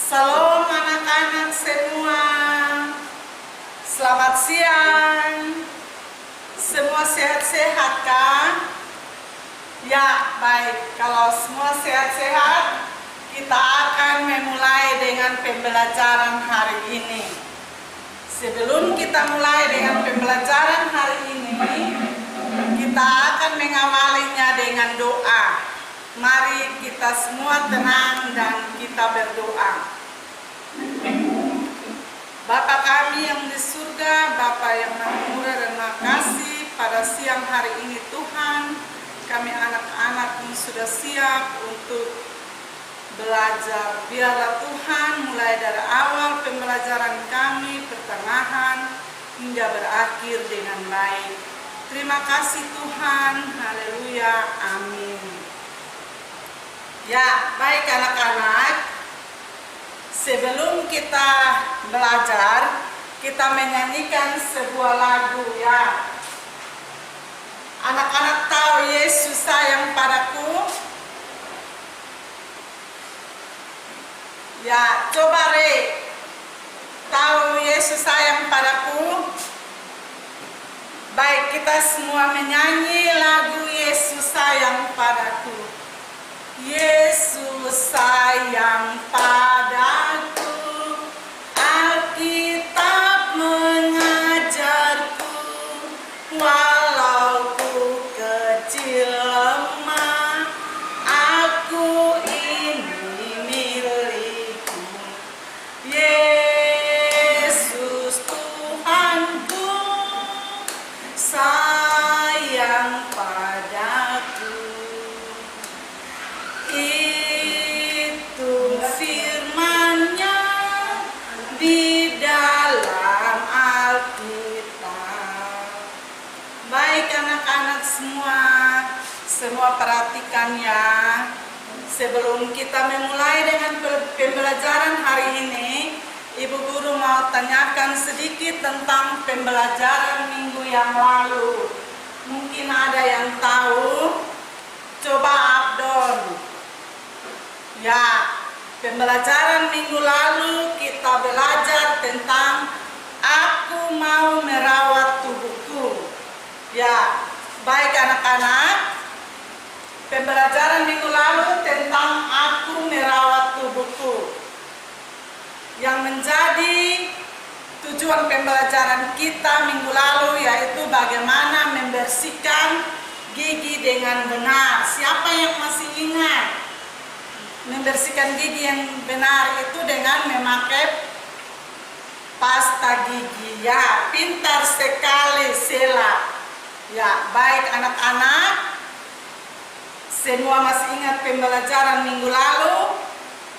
Salam anak-anak semua. Selamat siang. Semua sehat-sehat kan? Ya, baik. Kalau semua sehat-sehat, kita akan memulai dengan pembelajaran hari ini. Sebelum kita mulai dengan pembelajaran hari ini, kita akan mengawalinya dengan doa. Mari kita semua tenang dan kita berdoa. Bapa kami yang di surga, Bapa yang maha murah dan maha kasih, pada siang hari ini Tuhan, kami anak-anak yang sudah siap untuk belajar. Biarlah Tuhan mulai dari awal pembelajaran kami, pertengahan, hingga berakhir dengan baik. Terima kasih Tuhan, haleluya, amin. Ya, baik anak-anak. Sebelum kita belajar, kita menyanyikan sebuah lagu ya. Anak-anak tahu Yesus sayang padaku? Ya, coba Re. Tahu Yesus sayang padaku? Baik, kita semua menyanyi lagu Yesus sayang padaku. Yesus sayang padaku, Alkitab mengajarku, walau ku kecil lemah, aku ini milikku. Yesus Tuhanku sayang padaku. Itu firman-Nya di dalam Alkitab. Baik anak-anak semua perhatikan ya. Sebelum kita memulai dengan pembelajaran hari ini, Ibu Guru mau tanyakan sedikit tentang pembelajaran minggu yang lalu. Mungkin ada yang tahu? Coba Abdon. Ya, pembelajaran minggu lalu kita belajar tentang aku mau merawat tubuhku. Ya, baik anak-anak. Pembelajaran minggu lalu tentang aku merawat tubuhku. Yang menjadi tujuan pembelajaran kita minggu lalu yaitu bagaimana membersihkan gigi dengan benar. Siapa yang masih ingat? Membersihkan gigi yang benar itu dengan memakai pasta gigi. Ya, pintar sekali Sela. Ya, baik anak-anak. Semua masih ingat pembelajaran minggu lalu?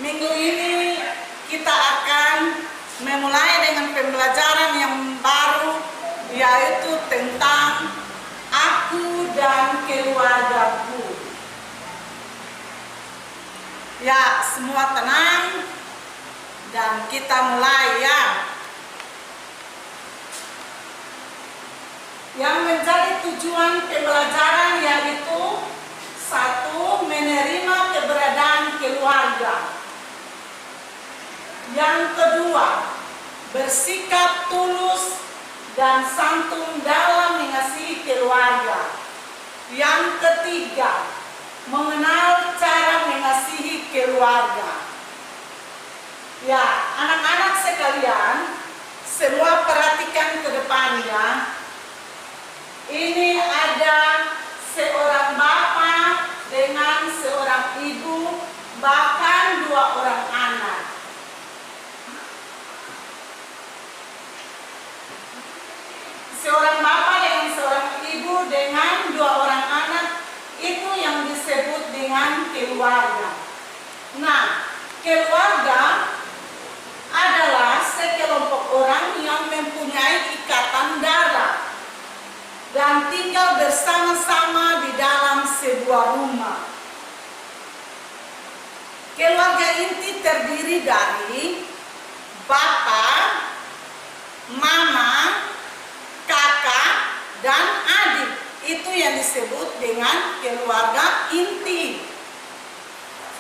Minggu ini kita akan memulai dengan pembelajaran yang baru, yaitu tentang aku dan keluargaku. Ya, semua tenang dan kita mulai ya. Yang menjadi tujuan pembelajaran yaitu satu, menerima keberadaan keluarga. Yang kedua, bersikap tulus dan santun dalam mengasihi keluarga. Yang ketiga, mengenal cara mengasihi keluarga. Ya, anak-anak sekalian, semua perhatikan ke depannya. Ini ada seorang bapak dengan seorang ibu, bahkan 2 orang anak. Seorang bapak dengan seorang ibu dengan 2 orang anak, itu yang disebut dengan keluarga. Nah, keluarga adalah sekelompok orang yang mempunyai ikatan darah dan tinggal bersama-sama di dalam sebuah rumah. Keluarga inti terdiri dari bapak, mama, kakak, dan adik. Itu yang disebut dengan keluarga inti.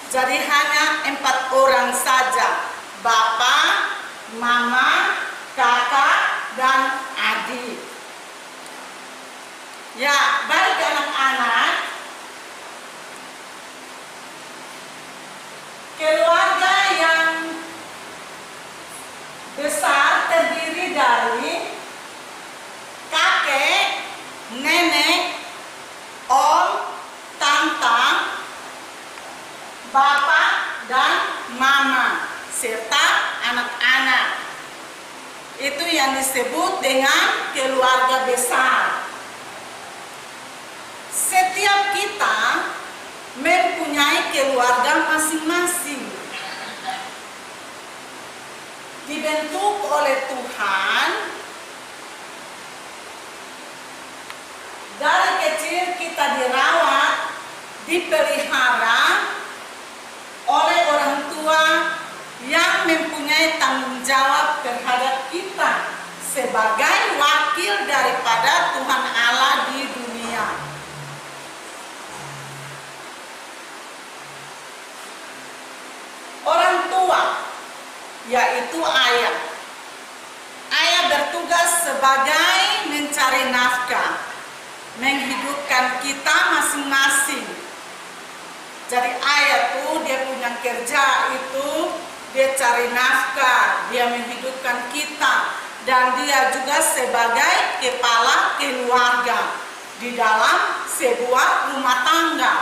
Jadi hanya 4 orang saja, dan adik. Ya, baik anak-anak, keluarga yang besar terdiri dari kakek, nenek, om, tante, bapak, dan mama, serta anak-anak. Itu yang disebut dengan keluarga besar. Setiap kita mempunyai keluarga masing-masing. Dibentuk oleh Tuhan. Dari kecil kita dirawat, dipelihara oleh orang tua yang mempunyai tanggung jawab terhadap kita sebagai wakil daripada Tuhan Allah di dunia. Orang tua, yaitu ayah. Ayah bertugas sebagai mencari nafkah, menghidupkan kita masing-masing. Jadi ayah tuh dia punya kerja itu, dia cari nafkah, dia menghidupkan kita, dan dia juga sebagai kepala keluarga di dalam sebuah rumah tangga.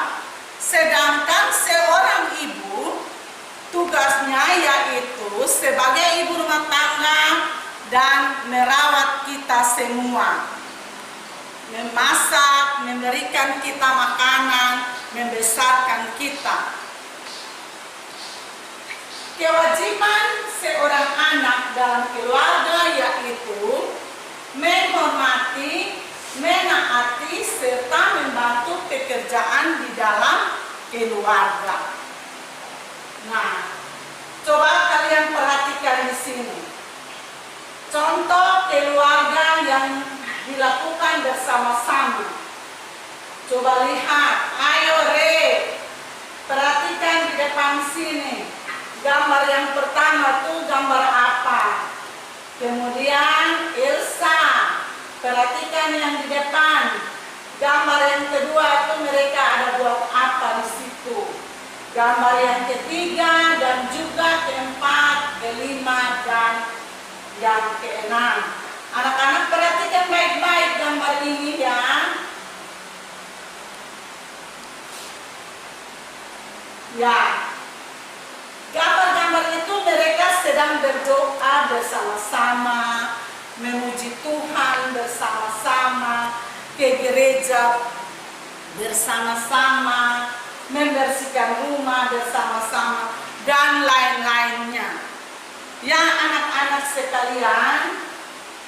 Sedangkan seorang ibu tugasnya yaitu sebagai ibu rumah tangga dan merawat kita semua, memasak, memberikan kita makanan, membesarkan kita. Kewajiban seorang anak dalam keluarga yaitu menghormati, menaati, serta membantu pekerjaan di dalam keluarga. Nah, coba kalian perhatikan di sini. Contoh keluarga yang dilakukan bersama-sama. Coba lihat, ayo Re, perhatikan di depan sini. Gambar yang pertama tuh gambar apa? Kemudian Elsa, perhatikan yang di depan. Gambar yang kedua itu mereka ada buat apa di situ? Gambar yang ketiga dan juga keempat, kelima, dan yang keenam. Anak-anak perhatikan baik-baik gambar ini ya. Ya, gambar-gambar itu mereka sedang berdoa bersama-sama, memuji Tuhan bersama-sama, ke gereja bersama-sama, membersihkan rumah bersama-sama, dan lain-lainnya. Ya anak-anak sekalian,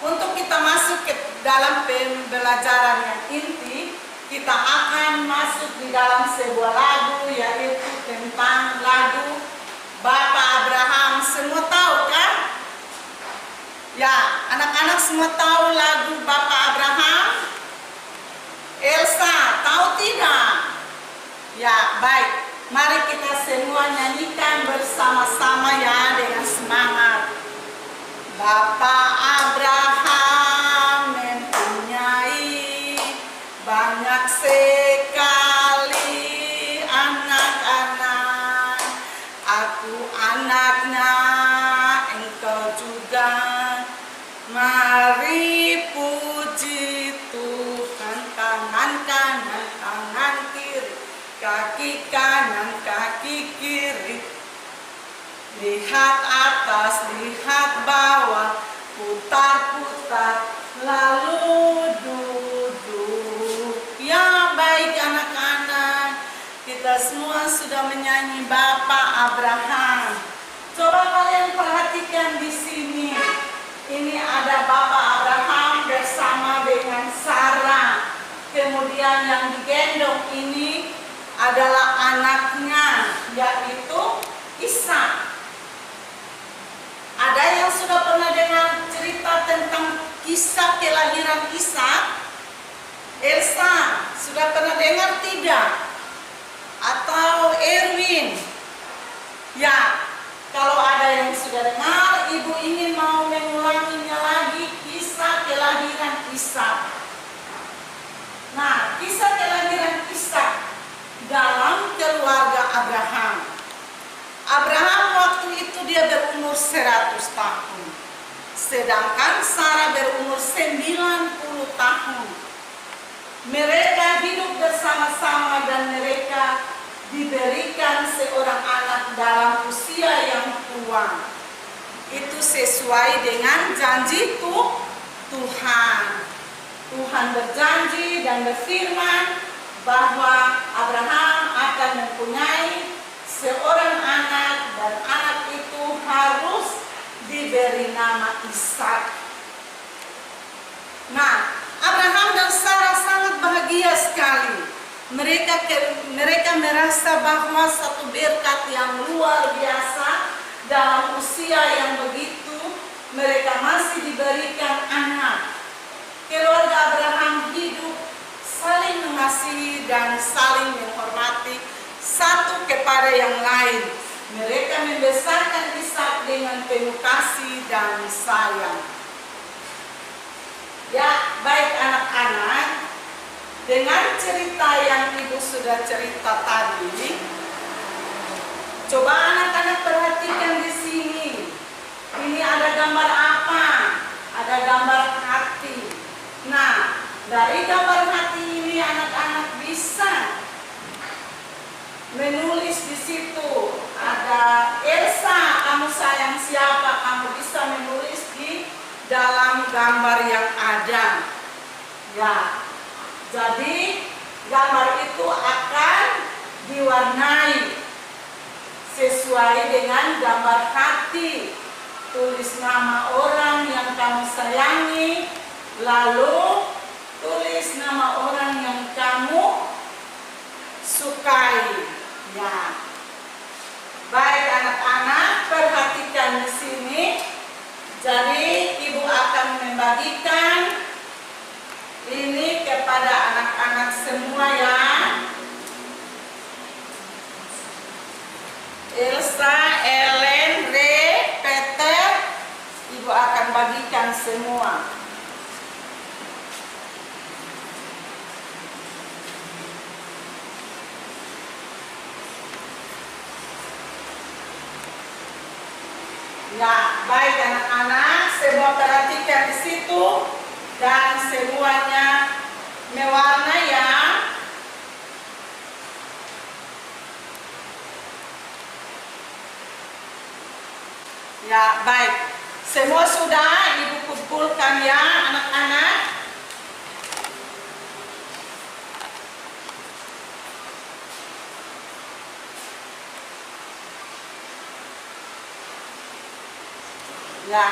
untuk kita masuk ke dalam pembelajaran yang inti, kita akan masuk di dalam sebuah lagu, yaitu tentang lagu Bapak Abraham. Semua tahu kan? Ya, anak-anak semua tahu lagu Bapak Abraham? Elsa, tahu tidak? Ya, baik. Mari kita semua nyanyikan bersama-sama ya dengan semangat. Bapak Abraham mempunyai banyak sekali anak-anak. Aku anaknya, engkau juga. Mari puji Tuhan. Tangan kanan, tangan kiri, kaki kanan, kaki kiri. Lihat atas, lihat bawah, putar-putar, lalu duduk. Ya baik anak-anak, kita semua sudah menyanyi Bapak Abraham. Coba kalian perhatikan di sini. Ini ada Bapak Abraham bersama dengan Sarah. Kemudian yang digendong ini adalah anaknya, yaitu Ishak. Ada yang sudah pernah dengar cerita tentang kisah kelahiran Ishak? Elsa, sudah pernah dengar tidak? Atau Erwin? Ya, kalau ada yang sudah dengar, ibu ingin mau mengulanginya lagi, kisah 100 tahun. Sedangkan Sarah berumur 90 tahun. Mereka hidup bersama-sama dan mereka diberikan seorang anak dalam usia yang tua. Itu sesuai dengan janji Tuhan. Tuhan berjanji dan berfirman bahwa Abraham akan mempunyai seorang anak dan anak itu harus diberi nama Ishak. Nah, Abraham dan Sarah sangat bahagia sekali. Mereka merasa bahwa satu berkat yang luar biasa dalam usia yang begitu mereka masih diberikan anak. Keluarga Abraham hidup saling mengasihi dan saling menghormati satu kepada yang lain. Mereka membesarkan Ishak dengan penuh kasih dan sayang. Ya, baik anak-anak, dengan cerita yang ibu sudah cerita tadi, coba anak-anak perhatikan di sini. Ini ada gambar apa? Ada gambar hati. Nah, dari gambar hati ini anak-anak bisa menulis di situ. Ada Elsa, kamu sayang siapa? Kamu bisa menulis di dalam gambar yang ada. Ya, jadi gambar itu akan diwarnai sesuai dengan gambar hati. Tulis nama orang yang kamu sayangi, lalu tulis nama orang yang kamu sukai. Ya. Baik anak-anak, perhatikan di sini. Jadi ibu akan membagikan ini kepada anak-anak semua ya. Elsa, Ellen, Ray, Peter, ibu akan bagikan semua. Ya, baik anak-anak, semua perhatikan di situ dan semuanya mewarna ya. Ya, baik. Semua sudah ibu kumpulkan ya anak-anak. Ya.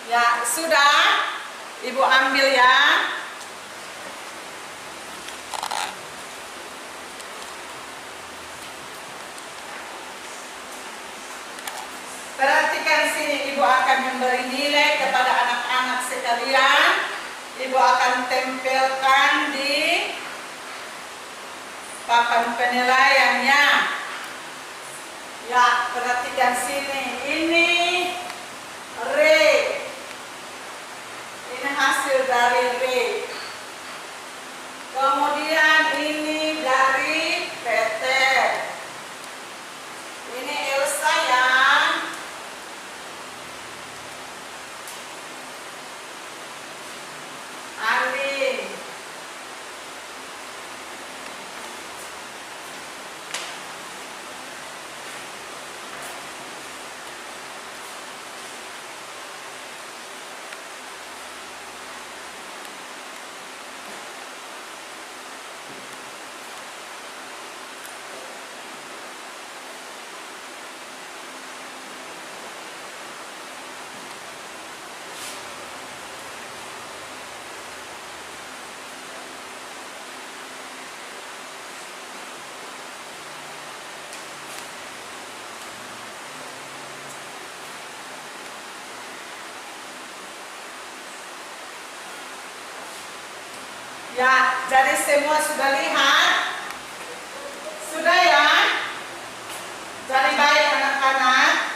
Ya, sudah. Ibu ambil ya. Perhatikan sini, ibu akan memberi nilai kepada anak-anak sekalian. Ibu akan tempelkan di papan penilaiannya. Ya, perhatikan sini. Ini Ray. Ini hasil dari Ray. Kemudian ini dari Peter. Ini Elsa ya. Andin. Ya, jadi semua sudah lihat? Sudah ya? Jadi baik anak-anak.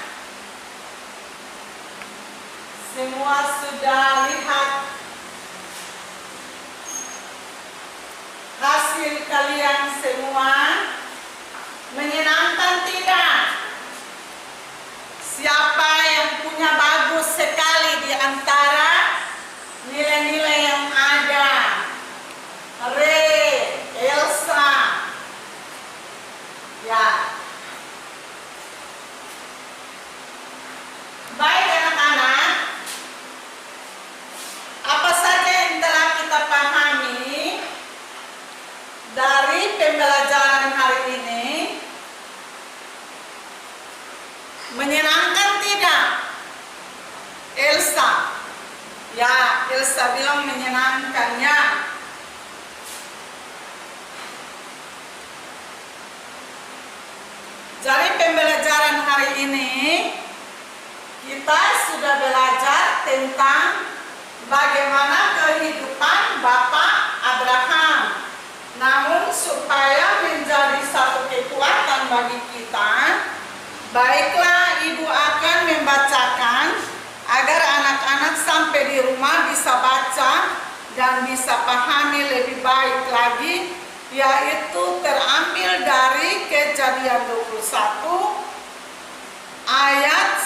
Semua sudah lihat hasil kalian semua? Menyenangkan tidak? Siapa yang punya bagus sekali di antara nilai-nilai yang ada? Re, Elsa. Ya. Baik anak-anak. Apa saja yang telah kita pahami dari pembelajaran hari ini? Menyenangkan tidak? Elsa. Ya, Elsa bilang menyenangkannya. Dari pembelajaran hari ini kita sudah belajar tentang bagaimana kehidupan Bapak Abraham. Namun supaya menjadi satu kekuatan bagi kita, baiklah ibu akan membacakan agar anak-anak sampai di rumah bisa baca dan bisa pahami lebih baik lagi, yaitu terambil dari Kejadian 21 ayat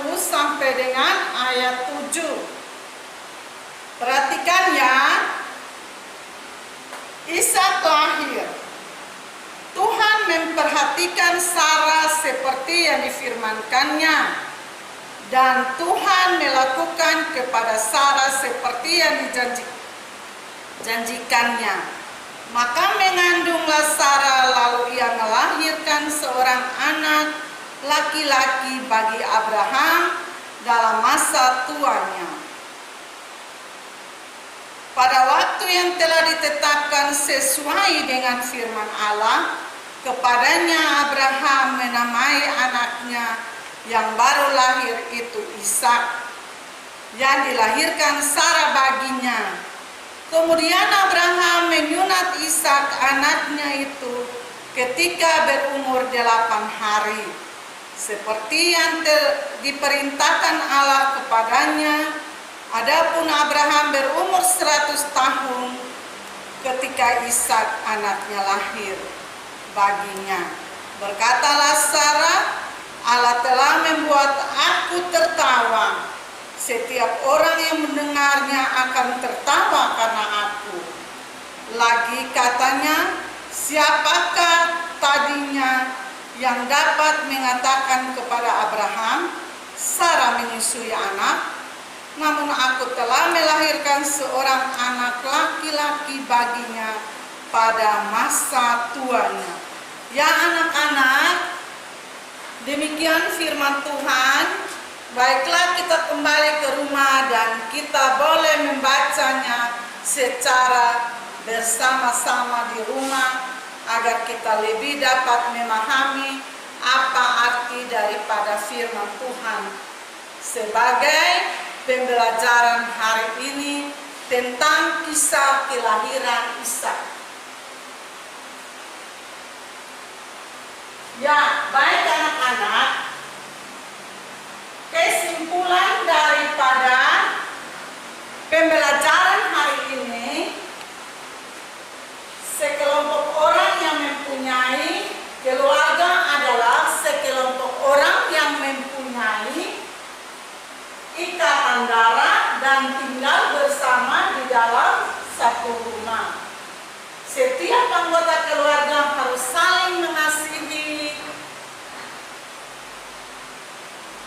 1 sampai dengan ayat 7. Perhatikan ya. Ishak lahir. Tuhan memperhatikan Sarah seperti yang difirmankannya, dan Tuhan melakukan kepada Sarah seperti yang dijanjikannya. Maka mengandunglah Sarah, lalu ia melahirkan seorang anak laki-laki bagi Abraham dalam masa tuanya. Pada waktu yang telah ditetapkan sesuai dengan firman Allah, kepadanya Abraham menamai anaknya yang baru lahir itu Ishak, yang dilahirkan Sarah baginya. Kemudian Abraham menyunat Ishak anaknya itu ketika berumur 8 hari, seperti yang diperintahkan Allah kepadanya. Adapun Abraham berumur 100 tahun ketika Ishak anaknya lahir baginya. Berkatalah Sarah, Allah telah membuat aku tertawa. Setiap orang yang mendengarnya akan tertawa karena aku. Lagi katanya, siapakah tadinya yang dapat mengatakan kepada Abraham, Sarah menyusui anak? Namun aku telah melahirkan seorang anak laki-laki baginya pada masa tuanya. Ya anak-anak, demikian firman Tuhan. Baiklah kita kembali ke rumah dan kita boleh membacanya secara bersama-sama di rumah, agar kita lebih dapat memahami apa arti daripada firman Tuhan. Sebagai pembelajaran hari ini tentang kisah kelahiran Ishak. Ya, baik anak-anak, kesimpulan daripada pembelajaran hari ini, sekelompok orang yang mempunyai keluarga adalah sekelompok orang yang mempunyai ikatan darah dan tinggal bersama di dalam satu rumah. Setiap anggota keluarga harus saling mengasihi,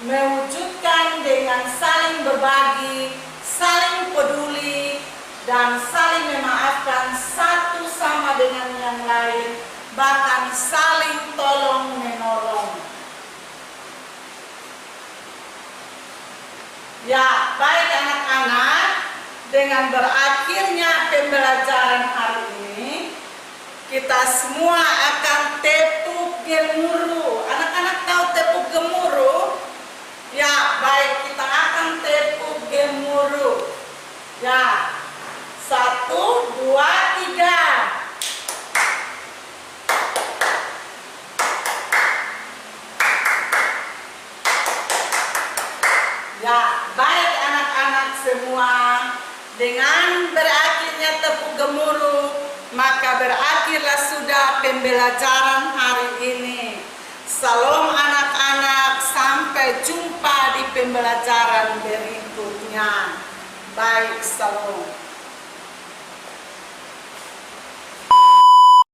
mewujudkan dengan saling berbagi, saling peduli, dan saling memaafkan satu sama dengan yang lain, bahkan saling tolong menolong. Ya, baik anak-anak, dengan berakhirnya pembelajaran hari ini, kita semua akan tepuk gemuruh. Anak-anak tahu tepuk gemuruh? Ya, baik, kita akan tepuk gemuruh. Ya, 1, 2, 3. Ya, baik anak-anak semua, dengan berakhirnya tepuk gemuruh, maka berakhirlah sudah pembelajaran hari ini. Salam anak-anak, sampai jumpa di pembelajaran berikutnya. Baik, salam.